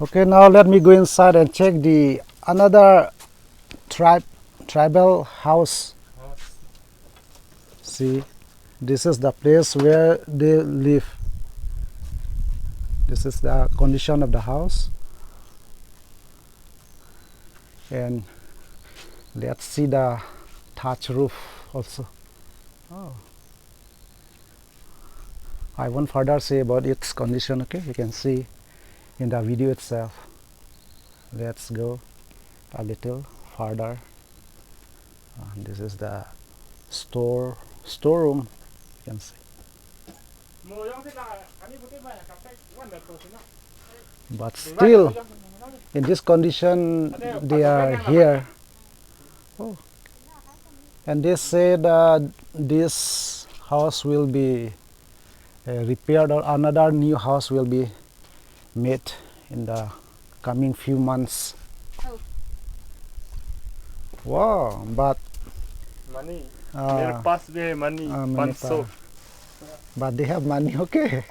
Okay, now let me go inside and check the another tribal house. See, this is the place where they live. This is the condition of the house. And let's see the thatch roof also. Oh. I won't further say about its condition. Okay, you can see in the video itself. Let's go a little further. This is the storeroom. You can see. But still, in this condition, they are here. Oh. And they said this house will be repaired, or another new house will be made in the coming few months. Wow, but money. Money. But they have money, okay.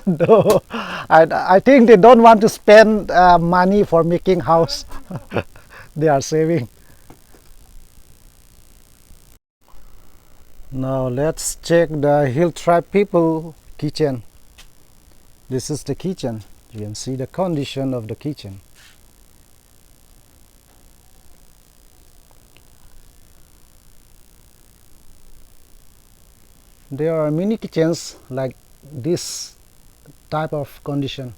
No, I think they don't want to spend money for making house. They are saving. Now let's check the hill tribe people kitchen. This is the kitchen. You can see the condition of the kitchen. There are many kitchens like this type of condition.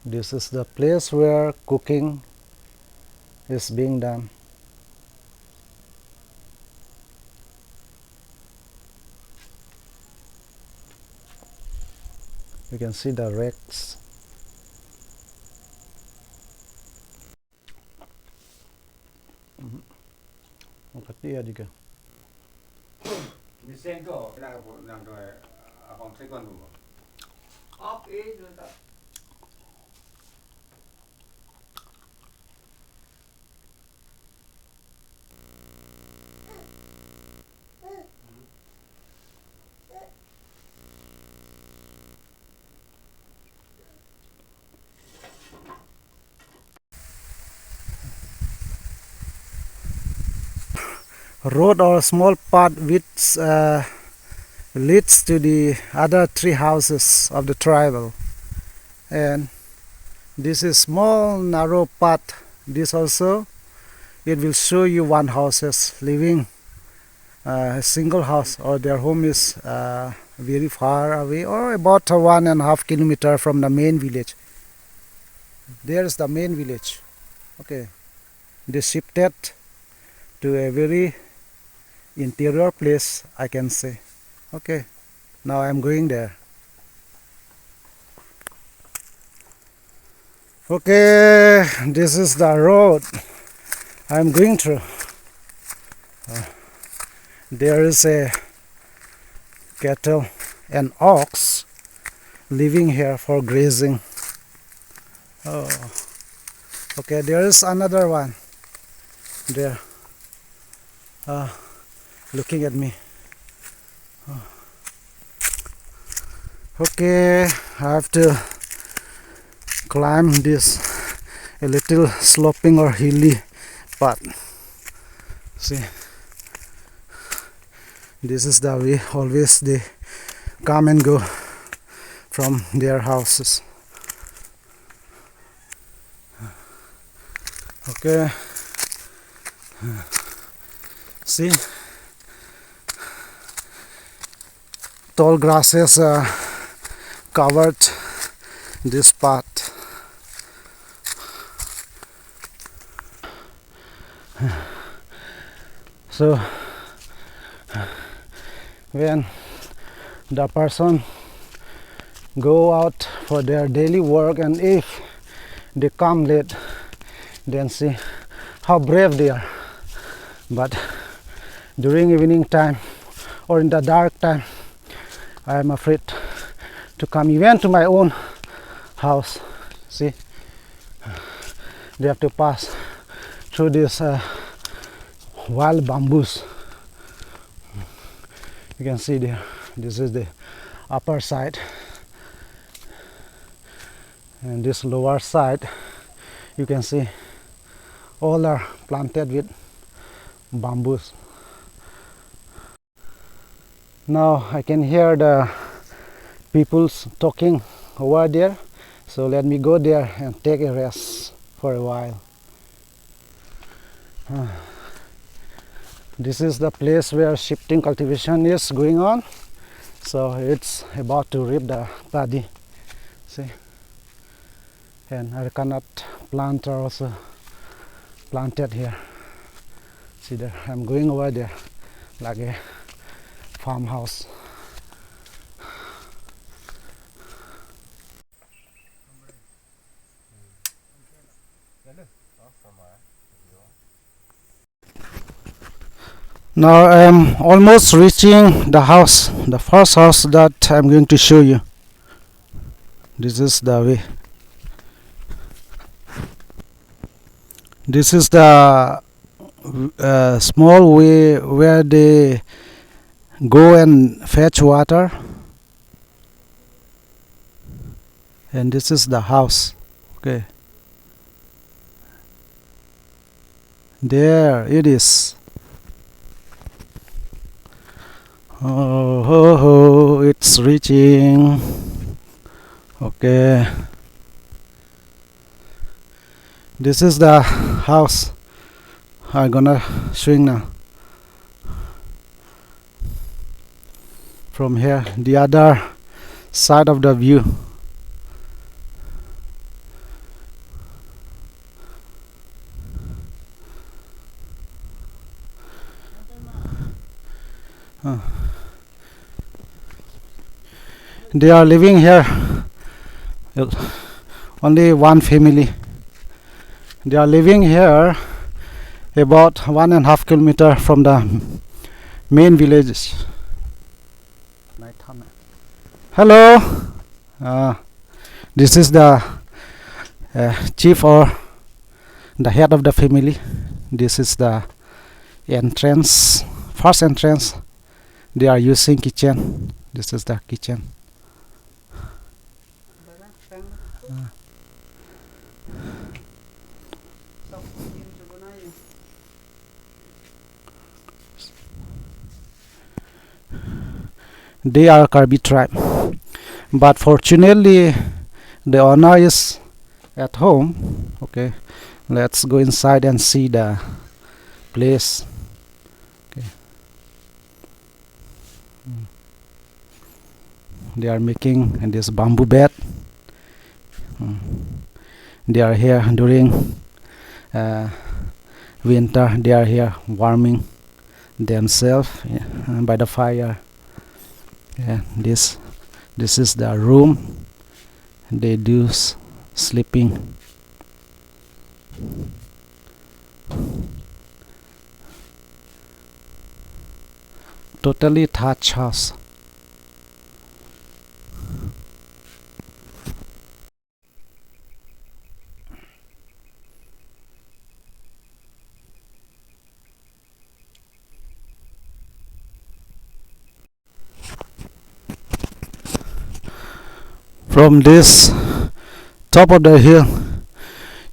This is the place where cooking is being done. You can see the racks. Road or small path which leads to the other three houses of the tribal, and this is small narrow path. This also, it will show you one houses living a single house, or their home is very far away, or about 1.5 kilometers from the main village. There's the main village. Okay, they shifted to a very interior place, I can say. Okay, now I'm going there. Okay, this is the road I'm going through. There is a cattle and ox living here for grazing. Oh, okay, there is another one there looking at me. Okay, I have to climb this a little sloping or hilly path. See, this is the way always they come and go from their houses. Okay, see, tall grasses covered this path. So when the person go out for their daily work, and if they come late, then see how brave they are. But during evening time or in the dark time, I am afraid to come even to my own house. See, they have to pass through this wild bamboos. You can see there, this is the upper side, and this lower side you can see all are planted with bamboos. Now I can hear the people's talking over there, so let me go there and take a rest for a while. This is the place where shifting cultivation is going on, so it's about to reap the paddy. See, and arecanut plants are also planted here. See there, I'm going over there like a farmhouse. Now I am almost reaching the house, the first house that I'm going to show you. This is the way. This is the small way where they go and fetch water, and this is the house. Okay, there it is. Oh, ho, ho, it's reaching. Okay, this is the house I'm gonna swing now. From here, the other side of the view. They are living here, only one family. They are living here about 1.5 kilometers from the main village. Hello, this is the chief or the head of the family. This is the entrance, first entrance. They are using kitchen. This is the kitchen. They are Karbi tribe, but fortunately the owner is at home. Okay, let's go inside and see the place. Okay. They are making this bamboo bed. They are here during winter. They are here warming themselves by the fire. This is the room they do sleeping. Totally thatch house. From this top of the hill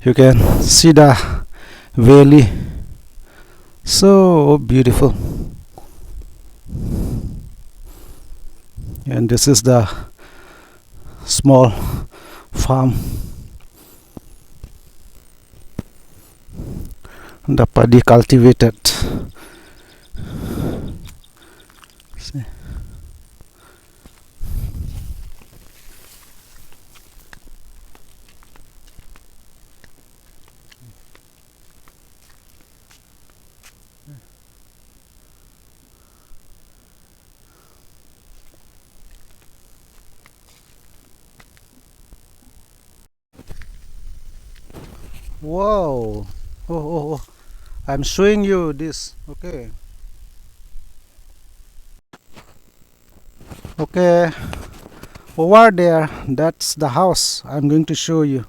you can see the valley, so beautiful. And this is the small farm, the paddy cultivated. See. Wow. Oh. I'm showing you this. Okay. Over there, that's the house I'm going to show you.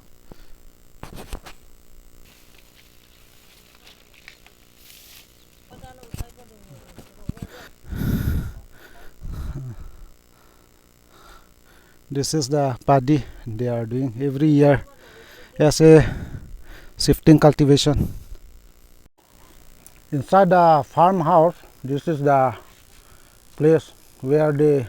This is the paddy they are doing every year as a shifting cultivation. Inside the farmhouse, this is the place where they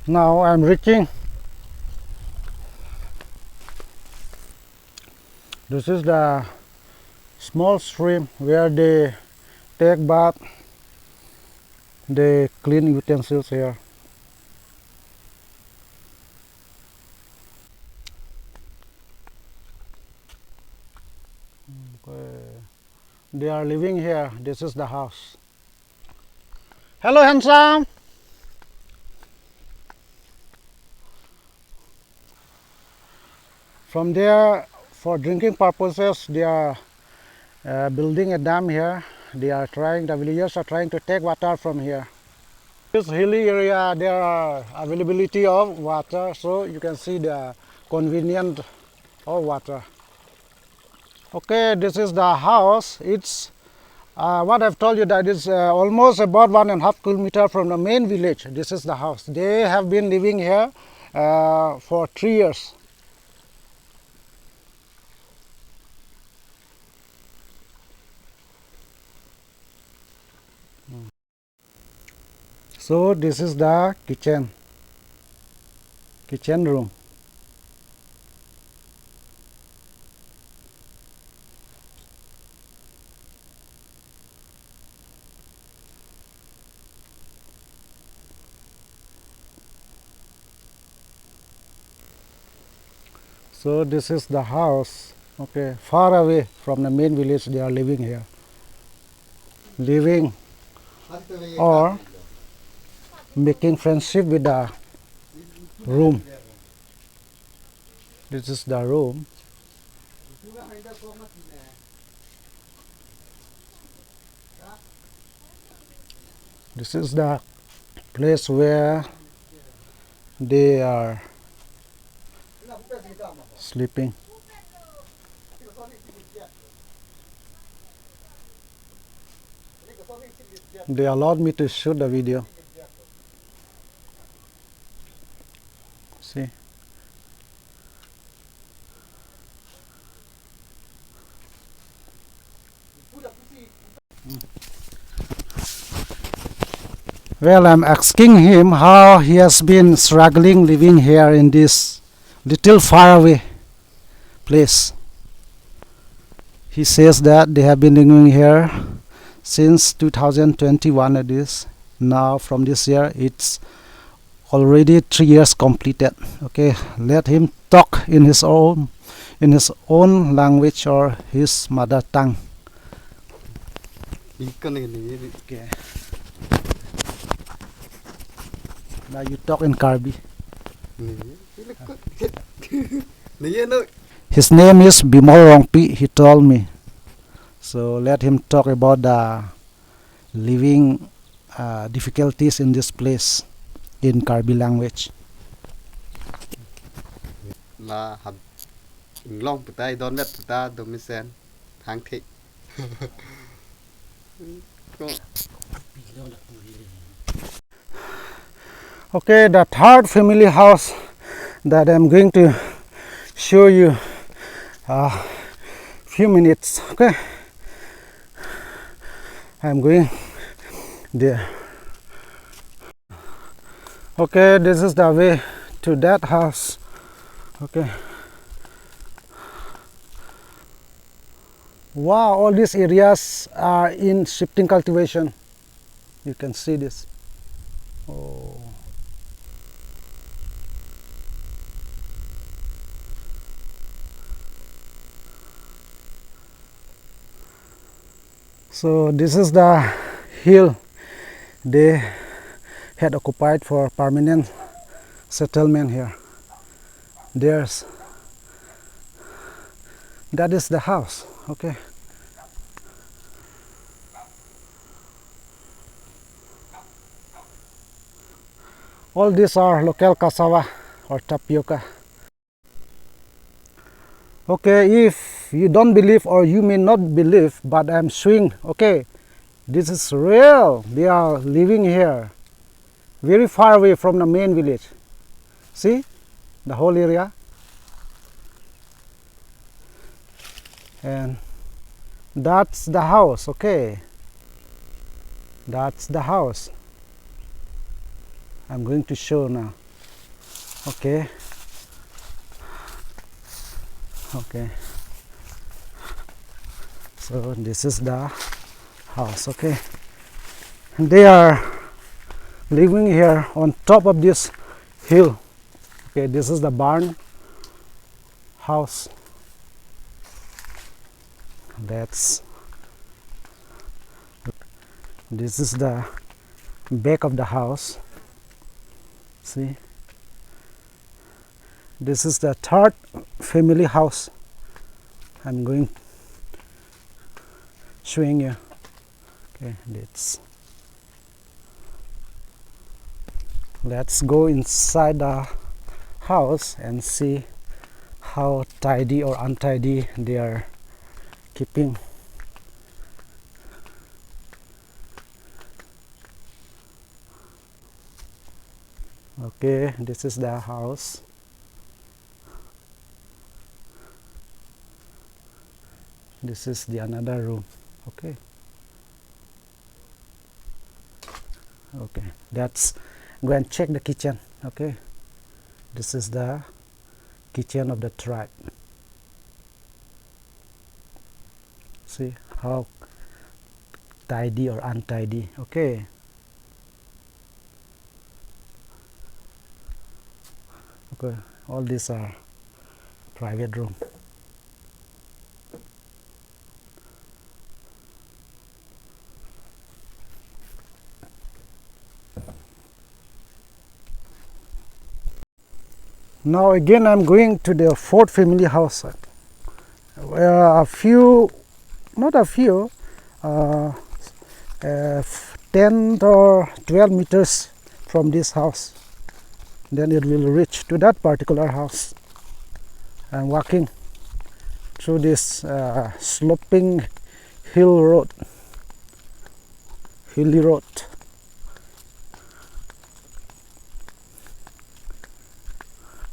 now I'm reaching. This is the small stream where they take bath. They clean utensils here. Okay. They are living here. This is the house. Hello, handsome. From there, for drinking purposes, they are building a dam here. The villagers are trying to take water from here. This hilly area, there are availability of water, so you can see the convenience of water. Okay, this is the house. It's what I've told you, that is almost about 1.5 kilometers from the main village. This is the house. They have been living here for 3 years. So this is the kitchen room. So this is the house. Okay, far away from the main village, they are living here. Living or making friendship with the room. This is the room. This is the place where they are sleeping. They allowed me to shoot the video. See. Well, I'm asking him how he has been struggling living here in this little faraway place. He says that they have been living here since 2021. It is now, from this year, it's already 3 years completed. Okay, let him talk in his own language or his mother tongue. Okay. Now you talk in Karbi. His name is Bimol Rongpi, he told me. So let him talk about the living difficulties in this place in Karbi language. Okay, the third family house that I'm going to show you few minutes. Okay, I'm going there. Okay, this is the way to that house. Okay. Wow, all these areas are in shifting cultivation. You can see this. Oh. So this is the hill they had occupied for permanent settlement here. That is the house. Okay, All these are local cassava or tapioca. Okay, if you don't believe or you may not believe, but I'm showing, okay, this is real. They are living here, very far away from the main village. See, the whole area. And that's the house, okay. That's the house. I'm going to show now. Okay. Okay. So this is the house, okay. And they are living here on top of this hill. Okay, this is the barn house. This is the back of the house. See, this is the third family house. I'm going showing you. Okay, let's go inside the house and see how tidy or untidy they are keeping. Okay, this is the house. This is the another room. Okay. Okay, let's go and check the kitchen. Okay, this is the kitchen of the tribe. See how tidy or untidy. Okay. Okay, all these are private room. Now again I'm going to the fourth family house. A few, not a few, 10 or 12 meters from this house. Then it will reach to that particular house. I'm walking through this sloping hilly road.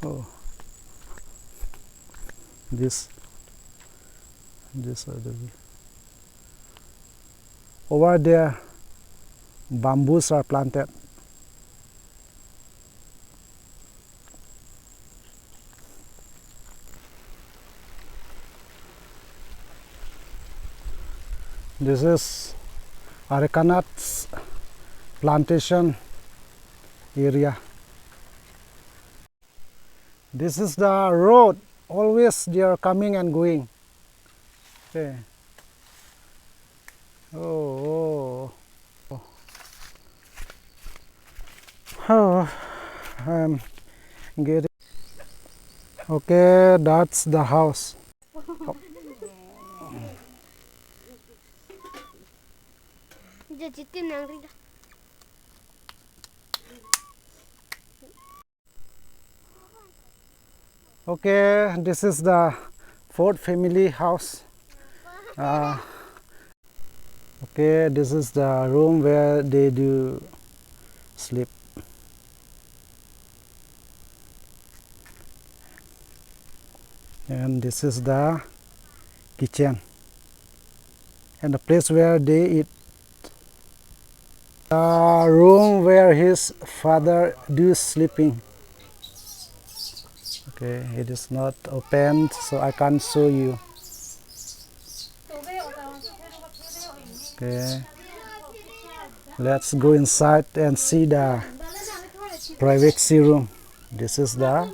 Oh, this are the over there. Bamboos are planted. This is arecanut plantation area. This is the road. Always they are coming and going. Okay. Oh. I'm getting. Okay, that's the house. Oh. Okay, this is the fourth family house. Okay, this is the room where they do sleep. And this is the kitchen and the place where they eat. The room where his father do sleeping. Okay, it is not opened, so I can't show you. Okay, let's go inside and see the privacy room. This is the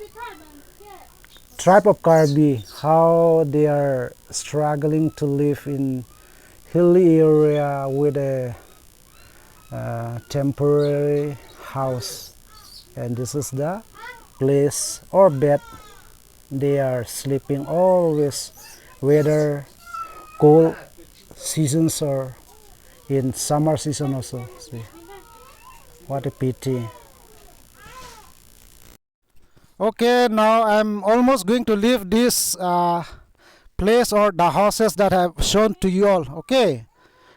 tribe of Karbi, how they are struggling to live in hilly area with a temporary house. And this is the place or bed they are sleeping always, whether cold seasons or in summer season also. See, what a pity. Okay, now I'm almost going to leave this place or the houses that I've shown to you all. Okay,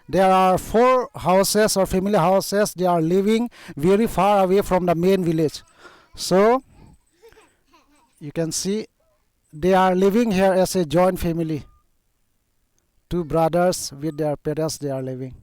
there are 4 houses or family houses. They are living very far away from the main village. So you can see they are living here as a joint family. 2 brothers with their parents, they are living.